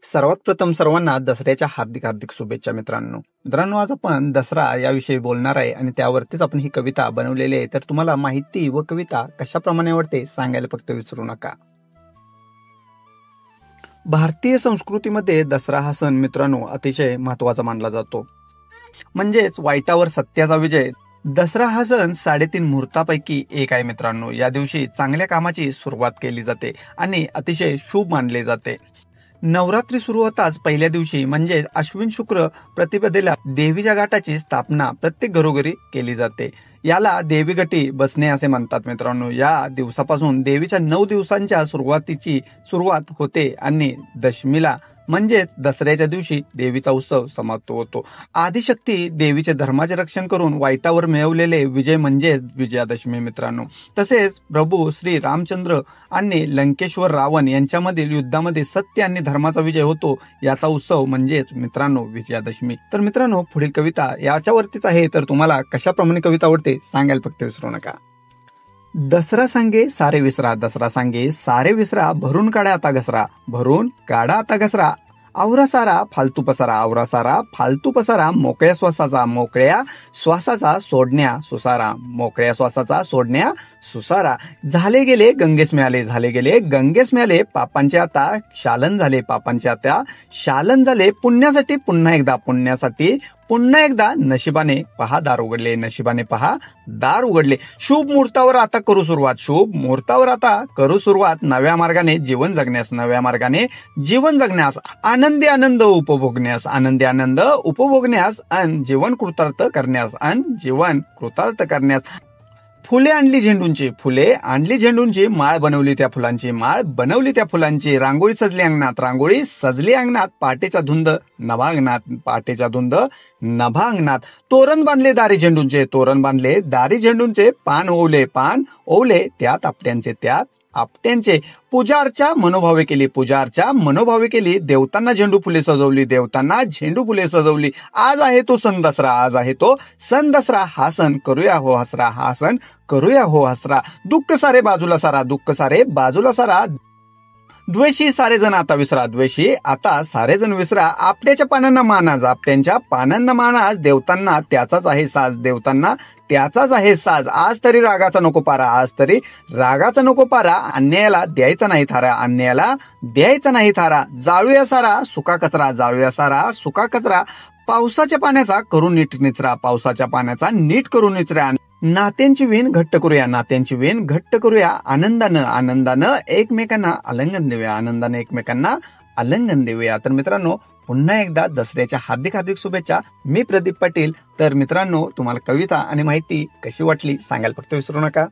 सर्वात प्रथम सर्वांना दसऱ्याच्या हार्दिक हार्दिक शुभेच्छा मित्रांनो. आज आपण दसरा याविषयी बोलणार आहे आणि त्यावरतीच आपण ही कविता बनवलेली आहे. तर तुम्हाला माहिती व कविता कशाप्रमाणे आवडते सांगायला फक्त विसरू नका. भारतीय संस्कृतीमध्ये दसरा हा सण मित्रांनो अतिशय महत्वाचा मानला जातो. म्हणजेच वाईटावर सत्याचा विजय. दसरा हा सण 3.5 मुहूर्तापैकी एक आहे मित्रांनो. या दिवशी चांगल्या कामाची सुरुवात केली जाते आणि अतिशय शुभ मानले जाते. नवरात्री सुरू होताच पहिल्या दिवशी म्हणजे अश्विन शुक्र प्रतिपदेला देवीच्या घाटाची स्थापना प्रत्येक घरोघरी केली जाते. याला देवी घटी बसणे असे म्हणतात मित्रांनो. या दिवसापासून देवीच्या 9 दिवसांच्या सुरुवात होते आणि दशमीला म्हणजेच दसऱ्याच्या दिवशी देवीचा उत्सव समाप्त होतो. आदिशक्ती देवीचे धर्माचे रक्षण करून वाईटावर मिळवलेले विजय म्हणजेच विजयादशमी मित्रांनो. तसेच प्रभू श्री रामचंद्र आणि लंकेश्वर रावण यांच्यामधील युद्धामध्ये सत्य आणि धर्माचा विजय होतो. याचा उत्सव म्हणजेच मित्रांनो विजयादशमी. तर मित्रांनो पुढील कविता याच्यावरतीच आहे. तर तुम्हाला कशाप्रमाणे कविता आवडते सांगायला फक्त विसरू नका. दसरा सांगे सारे विसरा, दसरा सांगे सारे विसरा, भरून काढा आता घसरा, भरून काढा आता घसरा, आवरा सारा फालतू पसारा, आवरा सारा फालतू पसारा, मोकळ्या श्वासाचा सोडण्या सुसारा, मोकळ्या श्वासाचा सोडण्या सुसारा, झाले गेले गंगेस मिळाले, पापांचे आता शालन झाले, पुन्हा एकदा नशिबाने पहा दार उघडले, शुभ मुहूर्तावर आता करू सुरुवात, नव्या मार्गाने जीवन जगण्यास, आनंदी आनंद उपभोगण्यास, अन जीवन कृतार्थ करण्यास, फुले आणली झेंडूंची, माळ बनवली त्या फुलांची, रांगोळी सजली अंगणात, पहाटेच्या धुंद नभा अंगणात, तोरण बांधले दारी झेंडूंचे, पान ओवले त्यात आपट्यांचे, पूजा अर्चा मनोभावे केली, देवतांना झेंडू फुले सजवली, आज आहे तो सण दसरा, हा सण करूया हो हसरा, दुःख सारे बाजूला सारा, द्वेषी सारे जण आता विसरा, आपट्याच्या पानांना मानाज, देवतांना त्याचाच आहे साज, आज तरी रागाचा नको पारा, अन्यायाला द्यायचा नाही थारा, जाळूया सारा सुका कचरा, पावसाच्या पाण्याचा नीट करून निचरा, नात्यांची वेण घट्ट करूया, आनंदानं एकमेकांना आलिंगन देऊया. तर मित्रांनो पुन्हा एकदा दसऱ्याच्या हार्दिक हार्दिक शुभेच्छा. मी प्रदीप पाटील. तर मित्रांनो तुम्हाला कविता आणि माहिती कशी वाटली सांगायला फक्त विसरू नका.